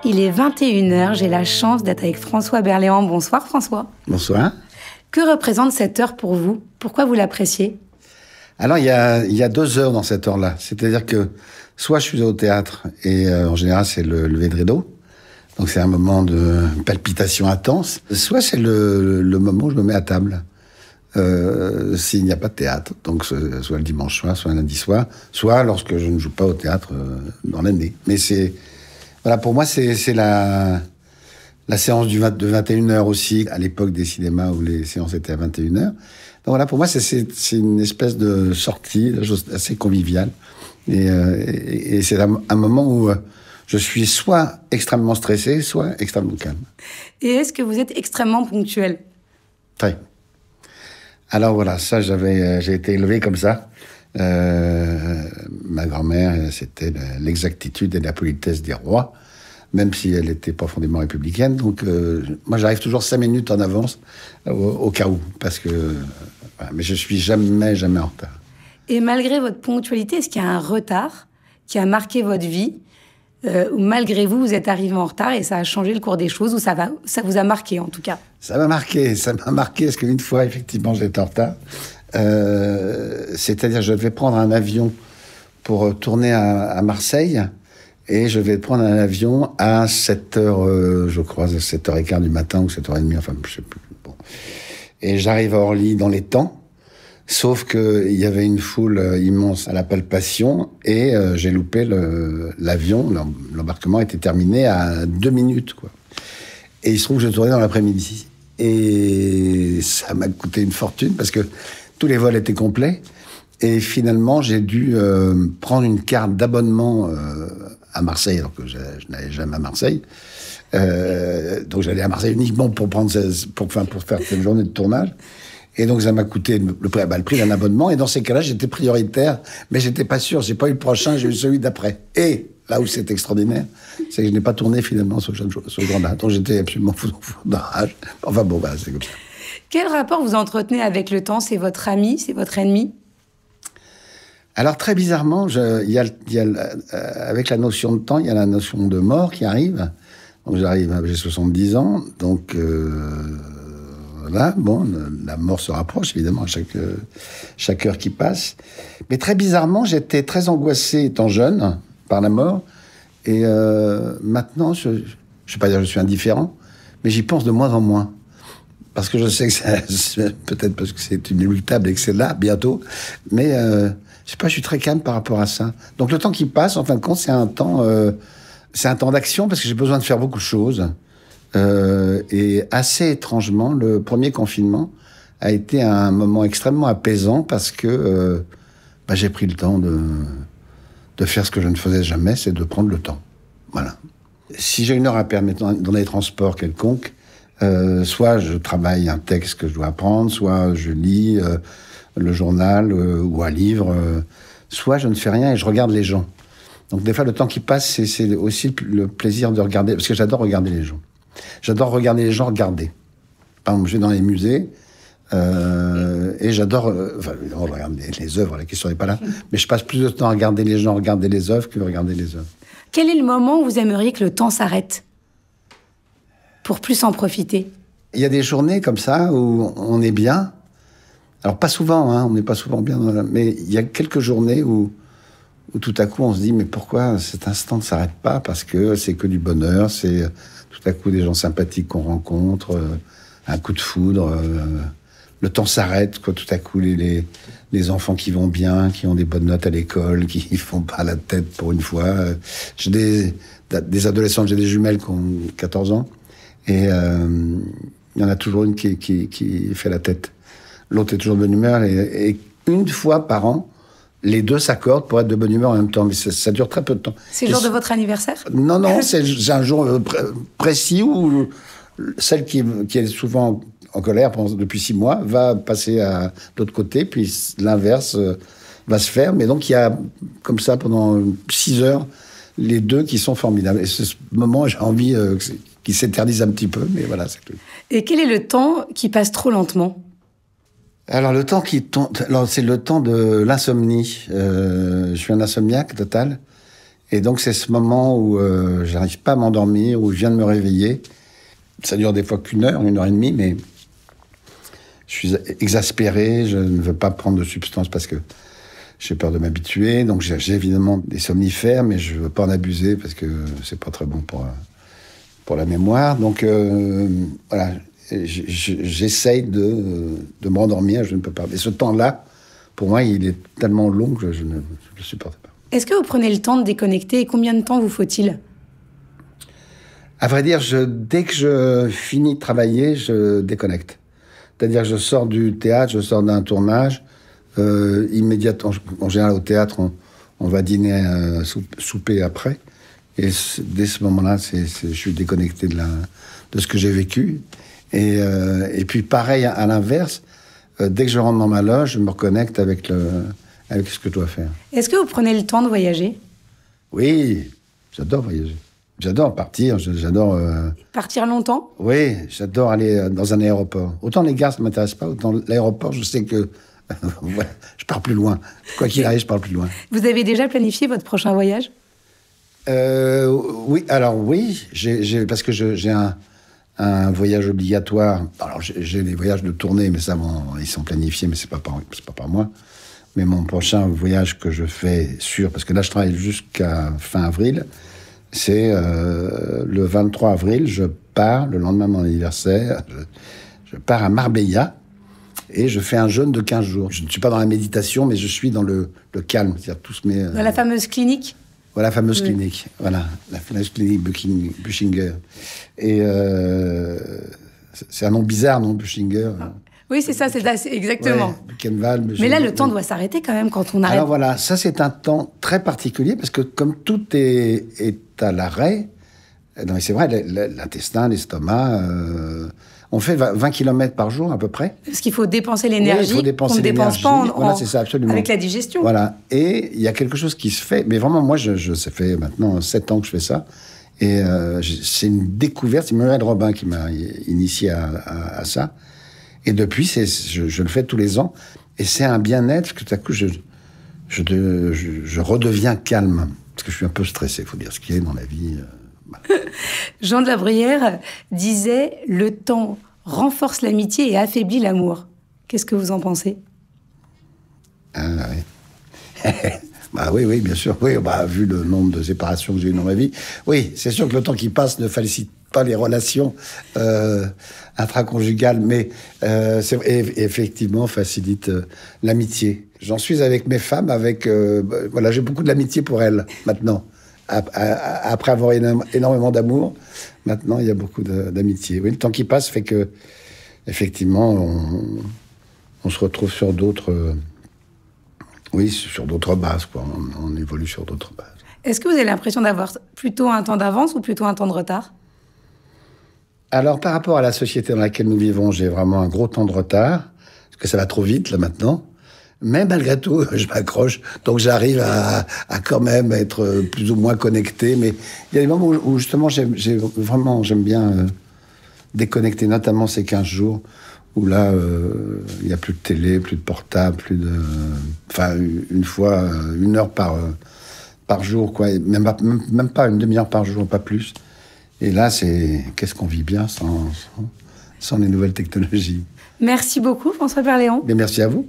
Il est 21h, j'ai la chance d'être avec François Berléand. Bonsoir François. Bonsoir. Que représente cette heure pour vous? Pourquoi vous l'appréciez? Alors, il y a 2 heures dans cette heure-là. C'est-à-dire que soit je suis au théâtre, et en général, c'est le lever de rideau. Donc, c'est un moment de palpitation intense. Soit c'est le moment où je me mets à table. S'il n'y a pas de théâtre. Donc, soit le dimanche soir, soit le lundi soir, soit lorsque je ne joue pas au théâtre dans l'année. Mais c'est... Voilà, pour moi, c'est la séance de 21h aussi, à l'époque des cinémas où les séances étaient à 21h. Donc voilà, pour moi, c'est une espèce de sortie, de chose assez conviviale. Et c'est un moment où je suis soit extrêmement stressé, soit extrêmement calme. Et est-ce que vous êtes extrêmement ponctuel? Très. Alors voilà, ça, j'ai été élevé comme ça. Ma grand-mère, c'était l'exactitude et la politesse des rois, même si elle était profondément républicaine. Donc, moi, j'arrive toujours 5 minutes en avance, au cas où, parce que... voilà, mais je suis jamais en retard. Et malgré votre ponctualité, est-ce qu'il y a un retard qui a marqué votre vie, ou malgré vous, vous êtes arrivé en retard et ça a changé le cours des choses, ou ça vous a marqué en tout cas? Ça m'a marqué, parce qu'une fois, effectivement, j'étais en retard. C'est-à-dire, je devais prendre un avion pour tourner à Marseille, et je vais prendre un avion à 7h, je crois, 7h15 du matin, ou 7h30, enfin, je sais plus. Bon. Et j'arrive à Orly dans les temps, sauf qu'il y avait une foule immense à la palpation, et j'ai loupé l'avion. L'embarquement était terminé à 2 minutes, quoi. Et il se trouve que je tournais dans l'après-midi. Et ça m'a coûté une fortune, parce que tous les vols étaient complets. Et finalement, j'ai dû prendre une carte d'abonnement à Marseille, alors que je n'allais jamais à Marseille. Donc j'allais à Marseille uniquement pour faire cette journée de tournage. Et donc ça m'a coûté le prix d'un abonnement. Et dans ces cas-là, j'étais prioritaire, mais j'étais pas sûr. J'ai pas eu le prochain, j'ai eu celui d'après. Et là où c'est extraordinaire, c'est que je n'ai pas tourné finalement sur le Grand Âge. Donc j'étais absolument fou de rage. Enfin bon, bah, c'est comme ça. Quel rapport vous entretenez avec le temps? C'est votre ami? C'est votre ennemi? Alors, très bizarrement, avec la notion de temps, il y a la notion de mort qui arrive. Donc, j'ai 70 ans. Donc, voilà, bon, la mort se rapproche, évidemment, à chaque heure qui passe. Mais très bizarrement, j'étais très angoissé étant jeune par la mort. Et maintenant, je ne vais pas dire que je suis indifférent, mais j'y pense de moins en moins. Parce que je sais que peut-être parce que c'est inéluctable et que c'est là, bientôt. Mais, je sais pas, je suis très calme par rapport à ça. Donc, le temps qui passe, en fin de compte, c'est un temps d'action parce que j'ai besoin de faire beaucoup de choses. Et assez étrangement, le premier confinement a été un moment extrêmement apaisant parce que j'ai pris le temps de faire ce que je ne faisais jamais, c'est de prendre le temps. Voilà. Si j'ai une heure à perdre dans les transports quelconques, soit je travaille un texte que je dois apprendre, soit je lis le journal ou un livre, soit je ne fais rien et je regarde les gens. Donc des fois, le temps qui passe, c'est aussi le plaisir de regarder, parce que j'adore regarder les gens. J'adore regarder les gens regarder. Par exemple, je vais dans les musées et j'adore... évidemment, je regarde les œuvres, la question n'est pas là, mais je passe plus de temps à regarder les gens, regarder les œuvres que regarder les œuvres. Quel est le moment où vous aimeriez que le temps s'arrête pour plus en profiter? Il y a des journées comme ça où on est bien. Alors, pas souvent, hein, on n'est pas souvent bien, mais il y a quelques journées où tout à coup on se dit mais pourquoi cet instant ne s'arrête pas? Parce que c'est que du bonheur, c'est tout à coup des gens sympathiques qu'on rencontre, un coup de foudre, le temps s'arrête, quoi. Tout à coup les enfants qui vont bien, qui ont des bonnes notes à l'école, qui font pas la tête pour une fois. J'ai des adolescentes, j'ai des jumelles qui ont 14 ans, et il y en a toujours une qui fait la tête. L'autre est toujours de bonne humeur, et une fois par an, les deux s'accordent pour être de bonne humeur en même temps. Mais ça dure très peu de temps. C'est le jour de votre anniversaire? Non, c'est un jour précis où celle qui est souvent en colère depuis 6 mois va passer à l'autre côté, puis l'inverse va se faire. Mais donc, il y a comme ça, pendant 6 heures, les deux qui sont formidables. Et ce moment, j'ai envie qu'il s'éternise un petit peu, mais voilà, c'est tout. Et quel est le temps qui passe trop lentement? Alors, le temps c'est le temps de l'insomnie. Je suis un insomniaque total. Et donc, c'est ce moment où j'arrive pas à m'endormir, où je viens de me réveiller. Ça dure des fois qu'1 heure, 1 heure et demie, mais je suis exaspéré, je ne veux pas prendre de substances parce que j'ai peur de m'habituer. Donc, j'ai évidemment des somnifères, mais je veux pas en abuser parce que c'est pas très bon pour la mémoire. Donc, voilà, j'essaye de me rendormir, je ne peux pas. Et ce temps-là, pour moi, il est tellement long que je ne le supporte pas. Est-ce que vous prenez le temps de déconnecter et combien de temps vous faut-il? À vrai dire, dès que je finis de travailler, je déconnecte. C'est-à-dire que je sors du théâtre, je sors d'un tournage, immédiatement, en général au théâtre, on va dîner, souper après. Et dès ce moment-là, je suis déconnecté de ce que j'ai vécu. Et puis pareil, à l'inverse, dès que je rentre dans ma loge, je me reconnecte avec ce que je dois faire. Est-ce que vous prenez le temps de voyager? Oui, j'adore voyager. J'adore partir, j'adore... Partir longtemps? Oui, j'adore aller dans un aéroport. Autant les gares, ça ne m'intéresse pas, autant l'aéroport, je sais que voilà, je pars plus loin. Quoi qu'il arrive, je pars plus loin. Vous avez déjà planifié votre prochain voyage? Oui, alors oui, parce que j'ai un voyage obligatoire. Alors j'ai des voyages de tournée, mais ça, bon, ils sont planifiés, mais c'est pas par moi. Mais mon prochain voyage que je fais sûr, parce que là je travaille jusqu'à fin avril, c'est le 23 avril, je pars, le lendemain de mon anniversaire, je pars à Marbella et je fais un jeûne de 15 jours. Je ne suis pas dans la méditation, mais je suis dans le calme. C'est-à-dire dans la fameuse clinique? Voilà, la fameuse clinique. Voilà, la fameuse clinique Buchinger. Et c'est un nom bizarre, non, Buchinger. Oui, c'est ça, c'est exactement. Ouais, Buchenwald, mais là, le temps doit s'arrêter quand même quand on arrête. Alors voilà, ça c'est un temps très particulier parce que comme tout est à l'arrêt, non mais c'est vrai, l'intestin, l'estomac, on fait 20 km par jour à peu près. Parce qu'il faut dépenser l'énergie qu'on ne dépense pas voilà, c'est ça, absolument. avec la digestion. Voilà, et il y a quelque chose qui se fait, mais vraiment moi, ça fait maintenant 7 ans que je fais ça, et c'est une découverte, c'est Muriel Robin qui m'a initié à ça. Et depuis, je le fais tous les ans. Et c'est un bien-être, parce que tout à coup, je redeviens calme. Parce que je suis un peu stressé, il faut dire ce qu'il y a dans la vie. Voilà. Jean de la Bruyère disait « Le temps renforce l'amitié et affaiblit l'amour ». Qu'est-ce que vous en pensez? Ah oui. Bah oui, bien sûr. Oui, bah, vu le nombre de séparations que j'ai eues dans ma vie, oui, c'est sûr que le temps qui passe ne facilite pas les relations intraconjugales, mais effectivement facilite l'amitié. J'en suis avec mes femmes, voilà, j'ai beaucoup de l'amitié pour elles maintenant. Après avoir énormément d'amour, maintenant il y a beaucoup d'amitié. Oui, le temps qui passe fait que effectivement on se retrouve sur d'autres. Oui, sur d'autres bases, quoi. On évolue sur d'autres bases. Est-ce que vous avez l'impression d'avoir plutôt un temps d'avance ou plutôt un temps de retard? Alors, par rapport à la société dans laquelle nous vivons, j'ai vraiment un gros temps de retard, parce que ça va trop vite, là, maintenant. Mais malgré tout, je m'accroche, donc j'arrive à quand même être plus ou moins connecté. Mais il y a des moments où justement, j'aime bien déconnecter, notamment ces 15 jours, où là, il n'y a plus de télé, plus de portable, enfin, 1 heure par jour, quoi. Même pas une demi-heure par jour, pas plus. Et là, qu'est-ce qu'on vit bien sans les nouvelles technologies. Merci beaucoup, François Berléand. Mais merci à vous.